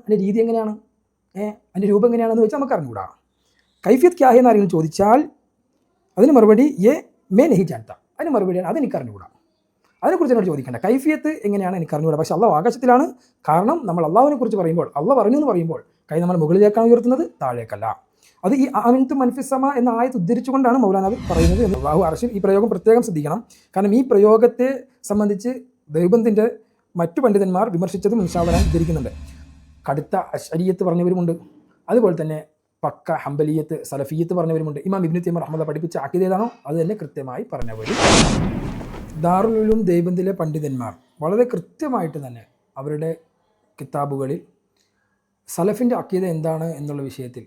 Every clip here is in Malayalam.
അതിൻ്റെ രീതി എങ്ങനെയാണ്, അതിൻ്റെ രൂപം എങ്ങനെയാണെന്ന് വെച്ചാൽ നമുക്ക് അറിഞ്ഞുകൂടാ. കൈഫിയത്ത് ക്യാ ഹെ എന്ന് ആരെങ്കിലും ചോദിച്ചാൽ അതിന് മറുപടി മേ നഹി ജാൻത, അതിന് മറുപടിയാണ് അതെനിക്ക് അറിഞ്ഞുകൂടാ. അതിനെക്കുറിച്ച് എന്നോട് ചോദിക്കേണ്ട, കൈഫിയത്ത് എങ്ങനെയാണ് എനിക്ക് അറിഞ്ഞുകൂടാ. പക്ഷേ അള്ളാഹു ആകാശത്തിലാണ്. കാരണം നമ്മൾ അള്ളാഹുവിനെ കുറിച്ച് പറയുമ്പോൾ, അള്ളാഹ് പറഞ്ഞു എന്ന് പറയുമ്പോൾ കൈ നമ്മൾ മുകളിലേക്കാണ് ഉയർത്തുന്നത്, താഴേക്കല്ല. അത് ഈ അമിൻതു മൻഫിസമ എന്ന ആയത്ത് ഉദ്ധരിച്ചുകൊണ്ടാണ് മൗലാന അത് പറയുന്നത്. അള്ളാഹു അർശിൽ ഈ പ്രയോഗം പ്രത്യേകം ശ്രദ്ധിക്കണം. കാരണം ഈ പ്രയോഗത്തെ സംബന്ധിച്ച് ദൈവത്തിൻ്റെ മറ്റു പണ്ഡിതന്മാർ വിമർശിച്ചതും ഇൻഷാല്ലാഹ് ഉദ്ധരിക്കുന്നുണ്ട്. കടുത്ത അശ്അരിയത്ത് പറഞ്ഞവരുമുണ്ട്, അതുപോലെ തന്നെ പക്ക ഹംബലിയത്ത് സലഫിയത്ത് പറഞ്ഞവരുമുണ്ട്. ഇമാം ഇബ്നു തൈമിയ്യ റഹ്മത്തുള്ളാഹി പഠിപ്പിച്ച അഖീദ ഏതാണോ അത് തന്നെ കൃത്യമായി പറഞ്ഞവരും. ദാറുൽ ഉലൂം ദേവബന്ദിലെ പണ്ഡിതന്മാർ വളരെ കൃത്യമായിട്ട് തന്നെ അവരുടെ കിതാബുകളിൽ സലഫിൻ്റെ അഖീദ എന്താണ് എന്നുള്ള വിഷയത്തിൽ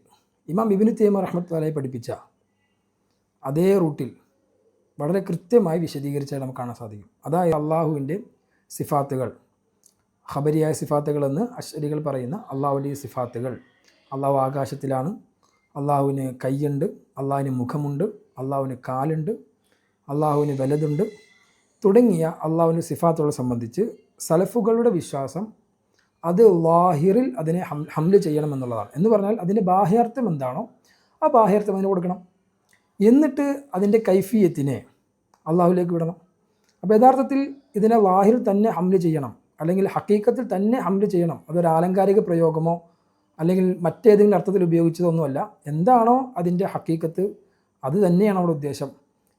ഇമാം ഇബ്നു തൈമിയ്യ റഹ്മത്തുള്ളാഹി പഠിപ്പിച്ച അതേ റൂട്ടിൽ വളരെ കൃത്യമായി വിശദീകരിച്ചാൽ നമുക്ക് കാണാൻ സാധിക്കും. അതായത് അള്ളാഹുവിൻ്റെ സിഫാത്തുകൾ, ഖബരിയായ സിഫാത്തുകളെന്ന് അശ്അരികൾ പറയുന്ന അള്ളാഹുവിൻ്റെ സിഫാത്തുകൾ, അള്ളാഹു ആകാശത്തിലാണ്, അള്ളാഹുവിന് കൈയുണ്ട്, അള്ളാഹുവിന് മുഖമുണ്ട്, അള്ളാഹുവിന് കാലുണ്ട്, അള്ളാഹുവിന് വലതുണ്ട് തുടങ്ങിയ അള്ളാഹുവിൻ്റെ സിഫാത്തുകളെ സംബന്ധിച്ച് സലഫുകളുടെ വിശ്വാസം അത് ലാഹിറിൽ അതിനെ ഹംല് ചെയ്യണമെന്നുള്ളതാണ്. എന്ന് പറഞ്ഞാൽ അതിൻ്റെ ബാഹ്യാർത്ഥം എന്താണോ ആ ബാഹ്യാർത്ഥം അതിന് കൊടുക്കണം, എന്നിട്ട് അതിൻ്റെ കൈഫിയത്തിനെ അള്ളാഹുവിലേക്ക് വിടണം. അപ്പോൾ യഥാർത്ഥത്തിൽ ഇതിനെ ലാഹിറിൽ തന്നെ ഹംല് ചെയ്യണം, അല്ലെങ്കിൽ ഹക്കീക്കത്തിൽ തന്നെ ഹംല് ചെയ്യണം. അതൊരു ആലങ്കാരിക പ്രയോഗമോ അല്ലെങ്കിൽ മറ്റേതെങ്കിലും അർത്ഥത്തിൽ ഉപയോഗിച്ചതൊന്നുമല്ല. എന്താണോ അതിൻ്റെ ഹക്കീക്കത്ത് അത് തന്നെയാണ് അവിടെ ഉദ്ദേശം.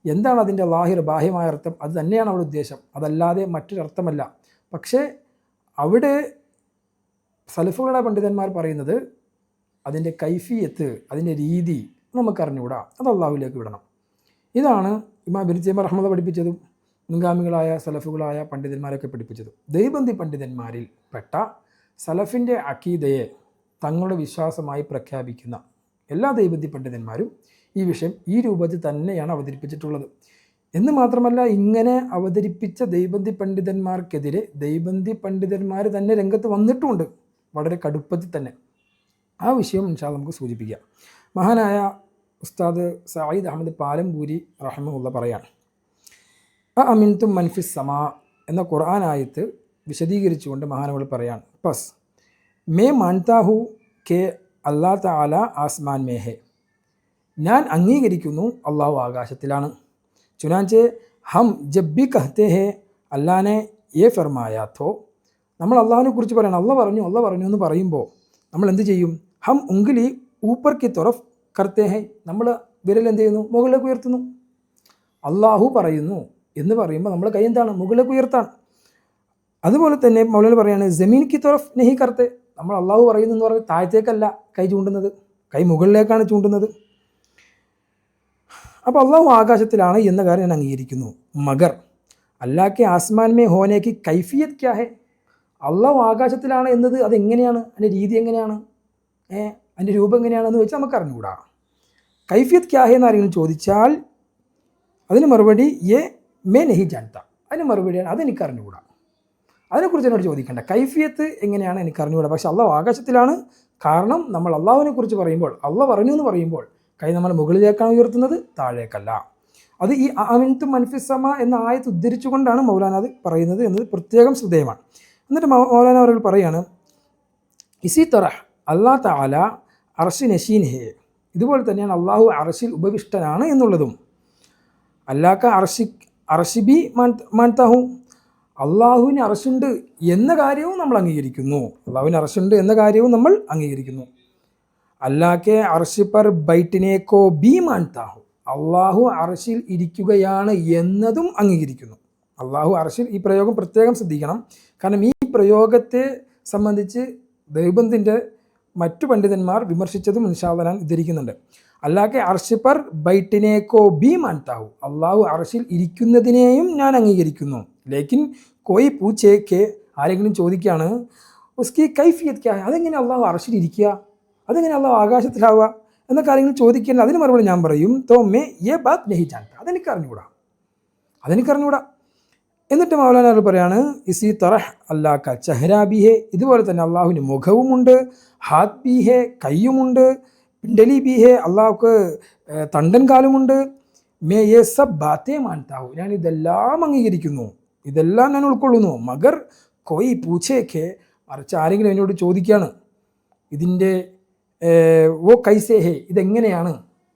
എന്താണ് അതിൻ്റെ ലാഹിർ ബാഹ്യമായ അർത്ഥം അത് തന്നെയാണ് അവിടെ ഉദ്ദേശം, അതല്ലാതെ മറ്റൊരർത്ഥമല്ല. പക്ഷേ അവിടെ സലഫുകളുടെ പണ്ഡിതന്മാർ പറയുന്നത് അതിൻ്റെ കൈഫിയത്ത്, അതിൻ്റെ രീതി നമുക്കറിഞ്ഞുകൂടാ, അത് അള്ളാഹുവിലേക്ക് വിടണം. ഇതാണ് ഇമാം ഇബ്നു തൈമിയ്യ റഹ്മത്തുള്ളാഹി പഠിപ്പിച്ചതും മുൻഗാമികളായ സലഫുകളായ പണ്ഡിതന്മാരൊക്കെ പഠിപ്പിച്ചതും. ദൈവബന്ധി പണ്ഡിതന്മാരിൽ പെട്ട സലഫിൻ്റെ അഖീദയെ തങ്ങളുടെ വിശ്വാസമായി പ്രഖ്യാപിക്കുന്ന എല്ലാ ദൈവബന്ധി പണ്ഡിതന്മാരും ഈ വിഷയം ഈ രൂപത്തിൽ തന്നെയാണ് അവതരിപ്പിച്ചിട്ടുള്ളത്. എന്ന് മാത്രമല്ല, ഇങ്ങനെ അവതരിപ്പിച്ച ദൈവബന്ധി പണ്ഡിതന്മാർക്കെതിരെ ദൈവബന്ധി പണ്ഡിതന്മാർ തന്നെ രംഗത്ത് വന്നിട്ടുമുണ്ട്, വളരെ കടുപ്പത്തിൽ തന്നെ. ആ വിഷയം ഇൻഷാല്ലാഹ് നമുക്ക് സൂചിപ്പിക്കാം. മഹാനായ ഉസ്താദ് സഈദ് അഹമ്മദ് പാലംപൂരി റഹിമഹുല്ലാഹ് പറയാണ്, അമിൻതും മൻഫിസ് സമാ എന്ന ഖുർആൻ ആയത്ത് വിശദീകരിച്ചുകൊണ്ട് മഹാനവൾ പറയാണ്, പസ് മേ മാൻതാ ഹൂ കെ അല്ലാഹ് തആല ആസ്മാൻ മേ ഹെ, ഞാൻ അംഗീകരിക്കുന്നു അള്ളാഹു ആകാശത്തിലാണ്. ചുനാഞ്ചെ ഹം ജബ് ബി കഹ്തേ ഹെ അല്ലാനെ യെ ഫർമായാ തോ, നമ്മൾ അള്ളാഹുവിനെ കുറിച്ച് പറയണം, അള്ളാഹ് പറഞ്ഞു എന്ന് പറയുമ്പോൾ നമ്മൾ എന്ത് ചെയ്യും? ഹം ഉംഗലി ഊപ്പർ കി തുറഫ് കർത്തേ ഹെ, നമ്മൾ വിരൽ എന്ത് ചെയ്യുന്നു? മുകളിലേക്ക് ഉയർത്തുന്നു. അള്ളാഹു പറയുന്നു എന്ന് പറയുമ്പോൾ നമ്മൾ കൈ എന്താണ്? മുകളിലേക്ക് ഉയർത്താണ്. അതുപോലെ തന്നെ മൗലാന പറയാണ് ജമീൻ കി തുറഫ് നെഹി കർത്തേ, നമ്മൾ അള്ളാഹു പറയുന്നു എന്ന് പറഞ്ഞാൽ താഴത്തേക്കല്ല കൈ ചൂണ്ടുന്നത്, കൈ മുകളിലേക്കാണ് ചൂണ്ടുന്നത്. അപ്പോൾ അള്ളാഹു ആകാശത്തിലാണ് എന്ന കാര്യം ഞാൻ അംഗീകരിക്കുന്നു. മഗർ അല്ലാഹ് ആസ്മാൻ മേ ഹോനേക്ക് കൈഫിയത്ത് ക്യാ ഹെ, അള്ളാഹു ആകാശത്തിലാണ് എന്നത് അതെങ്ങനെയാണ്, അതിൻ്റെ രീതി എങ്ങനെയാണ്, അതിൻ്റെ രൂപം എങ്ങനെയാണെന്ന് വെച്ചാൽ നമുക്ക് അറിഞ്ഞുകൂടാ. കൈഫിയത്ത് ക്യാ ഹെ എന്ന് ആരെങ്കിലും ചോദിച്ചാൽ അതിന് മറുപടി മേ നഹി ജാൻത, അതിന് മറുപടിയാണ് അതെനിക്ക് അറിഞ്ഞുകൂടാ. അതിനെക്കുറിച്ച് എന്നോട് ചോദിക്കേണ്ട, കൈഫിയത്ത് എങ്ങനെയാണ് എനിക്ക് അറിഞ്ഞുകൂടാ. പക്ഷേ അള്ളാഹു ആകാശത്തിലാണ്. കാരണം നമ്മൾ അള്ളാഹുവിനെ കുറിച്ച് പറയുമ്പോൾ, അള്ളാഹ് പറഞ്ഞു എന്ന് പറയുമ്പോൾ കൈ നമ്മൾ മുകളിലേക്കാണ് ഉയർത്തുന്നത്, താഴേക്കല്ല. അത് ഈ അമിൻതു മൻഫിസമ എന്ന ആയത്ത് ഉദ്ധരിച്ചുകൊണ്ടാണ് മൗലാന അത് പറയുന്നത് എന്നത് പ്രത്യേകം ശ്രദ്ധേയമാണ്. എന്നിട്ട് മൗലാന അവർ പറയാണ്, ഇസി തറഹ് അല്ലാഹ് തആല അർശി നശീൻ ഹേ, ഇതുപോലെ തന്നെയാണ് അള്ളാഹു അർശിൽ ഉപവിഷ്ടനാണ് എന്നുള്ളതും. അല്ലാഹ് അർശിബി മാൻതാഹു, അള്ളാഹുവിന് അർശുണ്ട് എന്ന കാര്യവും നമ്മൾ അംഗീകരിക്കുന്നു. അള്ളാഹുവിന് അർശുണ്ട് എന്ന കാര്യവും നമ്മൾ അംഗീകരിക്കുന്നു. അല്ലാഹ് അർശ് പർ ബൈറ്റിനേക്കോ ബി മാൻതാഹു, അള്ളാഹു അർശിൽ ഇരിക്കുകയാണ് എന്നതും അംഗീകരിക്കുന്നു. അള്ളാഹു അർശിൽ, ഈ പ്രയോഗം പ്രത്യേകം ശ്രദ്ധിക്കണം. കാരണം ഈ പ്രയോഗത്തെ സംബന്ധിച്ച് ദൈവബന്ധിൻ്റെ മറ്റു പണ്ഡിതന്മാർ വിമർശിച്ചതും ഇൻഷാല്ലാഹ് ഞാൻ ഉദ്ധരിക്കുന്നുണ്ട്. അല്ലാഹ് അർശ് പർ ബൈറ്റിനേക്കോ ബി മാൻതാഹു, അള്ളാഹു അർശിൽ ഇരിക്കുന്നതിനെയും ഞാൻ അംഗീകരിക്കുന്നു. ലേക്കിൻ കോയി പൂച്ചേക്ക്, ആരെങ്കിലും ചോദിക്കുകയാണ് ഉസ്കി കൈഫിയത്ത് ക്യാ ഹെ, അതെങ്ങനെ അള്ളാഹു അർശിൽ ഇരിക്കുക, അതെങ്ങനെ അള്ളാഹു ആകാശത്തിലാവുക എന്ന കാര്യങ്ങൾ ചോദിക്കേണ്ട. അതിന് മറുപടി ഞാൻ പറയും, തോ മേ യെ ബാത് നഹി ജാൻത, അതെനിക്കറിഞ്ഞൂടാ. എന്നിട്ട് മൗലാന പറയാണ്, ഇസി തറഹ് അല്ലാഹ് ചഹ്രാ ബി ഹെ, ഇതുപോലെ തന്നെ അള്ളാഹുവിന് മുഖവുമുണ്ട്, ഹാത്ത് ബി ഹെ, കയ്യുമുണ്ട്, പിണ്ടലി ബി ഹെ, അള്ളാഹുക്ക് തണ്ടൻ കാലുമുണ്ട്. മേ യെ സബ് ബാത്തേ മാൻതാഹു, ഞാൻ ഇതെല്ലാം അംഗീകരിക്കുന്നു, ഇതെല്ലാം ഞാൻ ഉൾക്കൊള്ളുന്നു. മഗർ കോയി പൂച്ചേക്ക്, മറിച്ച് ആരെങ്കിലും എന്നോട് ചോദിക്കുകയാണ് ഇതിൻ്റെ ഓ കൈസേഹേ, ഇതെങ്ങനെയാണ്,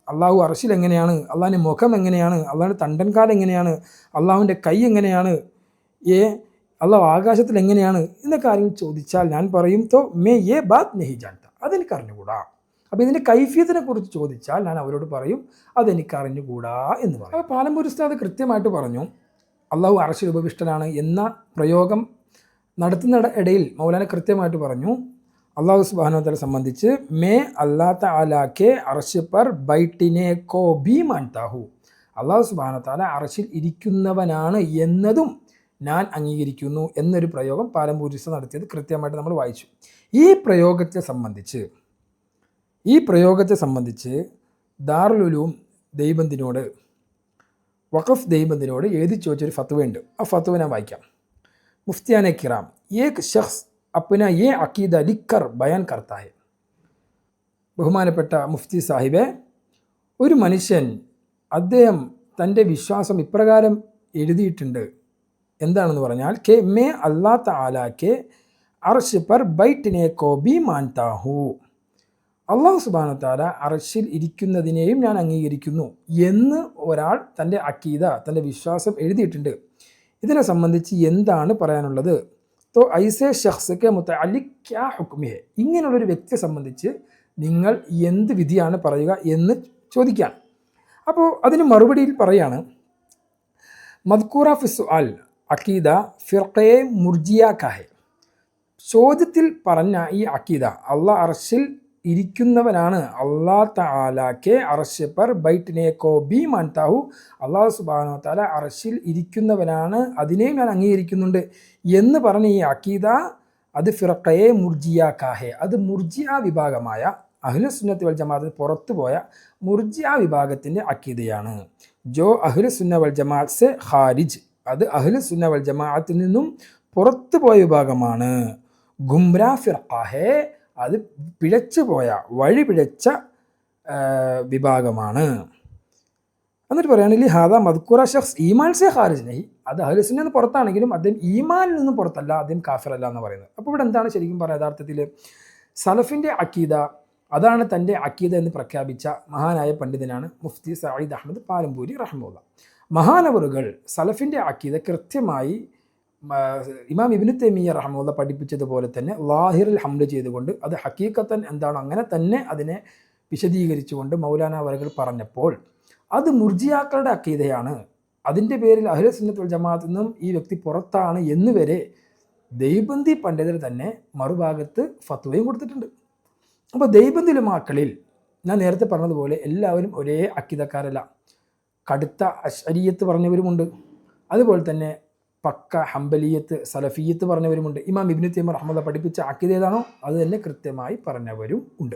അള്ളാഹു അർശിൽ എങ്ങനെയാണ്, അള്ളാഹിൻ്റെ മുഖം എങ്ങനെയാണ്, അള്ളാഹിൻ്റെ തണ്ടൻകാൽ എങ്ങനെയാണ്, അള്ളാഹുവിൻ്റെ കൈ എങ്ങനെയാണ്, അള്ളാഹു ആകാശത്തിൽ എങ്ങനെയാണ് എന്ന കാര്യം ചോദിച്ചാൽ ഞാൻ പറയും തോ മേ യേ ബാത് നെഹി ജാൻത, അതെനിക്ക് അറിഞ്ഞുകൂടാ. അപ്പോൾ ഇതിൻ്റെ കൈഫിയത്തിനെ കുറിച്ച് ചോദിച്ചാൽ ഞാൻ അവരോട് പറയും അതെനിക്ക് അറിഞ്ഞുകൂടാ എന്ന് പറയും. അപ്പോൾ പാലമ്പൂർ ഉസ്താദ് കൃത്യമായിട്ട് പറഞ്ഞു അള്ളാഹു അർശിൽ ഉപവിഷ്ടനാണ് എന്ന പ്രയോഗം നടത്തുന്ന ഇടയിൽ മൗലാന കൃത്യമായിട്ട് പറഞ്ഞു അള്ളാഹു സുബ്ഹാനഹു വ തആല സംബന്ധിച്ച് മേ അല്ലാ തആല കെ അർശ് പർ ബൈട്ടിനെ കോ ബി മാൻതാ ഹൂ, അള്ളാഹു സുബ്ഹാനഹു വ തആല അർശിൽ ഇരിക്കുന്നവനാണ് എന്നതും ഞാൻ അംഗീകരിക്കുന്നു എന്നൊരു പ്രയോഗം പാലമ്പൂർ ഉസ്താദ് നടത്തിയത് കൃത്യമായിട്ട് നമ്മൾ വായിച്ചു. ഈ പ്രയോഗത്തെ സംബന്ധിച്ച് ദാറുൽ ഉലൂം ദൈബന്ദിനോട്, വഖഫ് ദൈബന്ദിനോട് എഴുതി ചോദിച്ചൊരു ഫത്വയുണ്ട്. ആ ഫത്വ ഞാൻ വായിക്കാം. മുഫ്തിയാനെ കിറാം, ഏക് ശഖ്സ് അപ്ന യേ അഖീദ ലിഖ്കർ ബയാൻ കർത്താ ഹെ. ബഹുമാനപ്പെട്ട മുഫ്തി സാഹിബെ, ഒരു മനുഷ്യൻ അദ്ദേഹം തൻ്റെ വിശ്വാസം ഇപ്രകാരം എഴുതിയിട്ടുണ്ട്. എന്താണെന്ന് പറഞ്ഞാൽ കെ മേ അല്ലാ തആല കെ അർശ് പർ ബൈഠ്നെ കോ ബി മാൻതാ ഹൂ, അള്ളാഹു സുബ്ഹാനഹു വ തആല അർശിൽ ഇരിക്കുന്നതിനെയും ഞാൻ അംഗീകരിക്കുന്നു എന്ന് ഒരാൾ തൻ്റെ അഖീദ, തൻ്റെ വിശ്വാസം എഴുതിയിട്ടുണ്ട്. ഇതിനെ സംബന്ധിച്ച് എന്താണ് പറയാനുള്ളത്? തോ ഐസെ ഷഖ്സ് കെ മുതഅല്ലിഖ് ക്യാ ഹുക്മ് ഹെ, ഇങ്ങനെയുള്ളൊരു വ്യക്തിയെ സംബന്ധിച്ച് നിങ്ങൾ എന്ത് വിധിയാണ് പറയുക എന്ന് ചോദിക്കുകയാണ്. അപ്പോൾ അതിന് മറുപടിയിൽ പറയാണ് മദ്കൂറ ഫി സുആൽ അഖീദ ഫിർഖെ മുർജിയ കാ ഹെ. ചോദ്യത്തിൽ പറഞ്ഞ ഈ അഖീദ അള്ളാഹ് അർശിൽ ഇരിക്കുന്നവനാണ്, അള്ളാഹ് തആല കെ അർശ് പർ ബൈഠ്നെ കോ ബി മാൻതാ ഹൂ, അള്ളാഹു സുബ്ഹാനഹു വ തആല അർശിൽ ഇരിക്കുന്നവനാണ്, അതിനെയും ഞാൻ അംഗീകരിക്കുന്നുണ്ട് എന്ന് പറഞ്ഞ ഈ അഖീദ അത് ഫിർഖയെ മുർജിയ കാഹെ, അത് മുർജിയ വിഭാഗമായ അഹ്ലുസുന്നത്തി വൽ ജമാഅത്തിന് പുറത്തുപോയ മുർജിയ വിഭാഗത്തിൻ്റെ അഖീദയാണ്. ജോ അഹ്ലുസുന്ന വൽ ജമാഅത്ത് സെ ഖാരിജ്, അത് അഹ്ലുസുന്ന വൽ ജമാഅത്തിൽ നിന്നും പുറത്തുപോയ വിഭാഗമാണ്. ഗുംറാ ഫിർഖാഹെ, അത് പിഴച്ചു പോയ, വഴി പിഴച്ച വിഭാഗമാണ്. എന്നിട്ട് പറയുകയാണെങ്കിൽ ഹാദ മദ്കൂറ ഷഖ്സ് ഈമാൻ സെ ഖാരിജ് നഹി, അത് അഹ്ലുസുന്നയിൽ നിന്ന് പുറത്താണെങ്കിലും അദ്ദേഹം ഈമാനിൽ നിന്നും പുറത്തല്ല, അദ്ദേഹം കാഫിറല്ല എന്ന് പറയുന്നത്. അപ്പോൾ ഇവിടെ എന്താണ് ശരിക്കും പറയുക? യഥാർത്ഥത്തിൽ സലഫിൻ്റെ അഖീദ, അതാണ് തൻ്റെ അഖീദ എന്ന് പ്രഖ്യാപിച്ച മഹാനായ പണ്ഡിതനാണ് മുഫ്തി സഈദ് അഹമ്മദ് പാലമ്പൂരി റഹ്മത്തുള്ളാഹി. മഹാനവറുകൾ സലഫിൻ്റെ അഖീദ കൃത്യമായി ഇമാം ഇബ്നു തൈമിയ്യ റഹ്മത്തുള്ളാഹി പഠിപ്പിച്ചതുപോലെ തന്നെ ലാഹിറിൽ ഹംല ചെയ്തുകൊണ്ട് അത് ഹഖീഖത്തൻ എന്താണോ അങ്ങനെ തന്നെ അതിനെ വിശദീകരിച്ചുകൊണ്ട് മൗലാന അവറുകൾ പറഞ്ഞപ്പോൾ അത് മുർജിയാക്കളുടെ അഖീദയാണ്, അതിൻ്റെ പേരിൽ അഹ്ലുസുന്നത്ത് വൽ ജമാഅത്തിൽ നിന്നും ഈ വ്യക്തി പുറത്താണ് എന്ന് വരെ ദൈബന്ദി പണ്ഡിതർ തന്നെ മറുഭാഗത്ത് ഫത്വയും കൊടുത്തിട്ടുണ്ട്. അപ്പോൾ ദൈബന്ദി ഉലമാക്കളിൽ ഞാൻ നേരത്തെ പറഞ്ഞതുപോലെ എല്ലാവരും ഒരേ അഖീദക്കാരല്ല. കടുത്ത അശ്അരിയത്ത് പറഞ്ഞവരുമുണ്ട്, അതുപോലെ തന്നെ പക്ക ഹംബലിയത്ത് സലഫിയത്ത് പറഞ്ഞവരുമുണ്ട്. ഇമാം ഇബ്നു തൈമിയ്യ റഹ്മത്തുള്ളാഹി പഠിപ്പിച്ച അഖീദ ഏതാണോ അത് തന്നെ കൃത്യമായി പറഞ്ഞവരും ഉണ്ട്.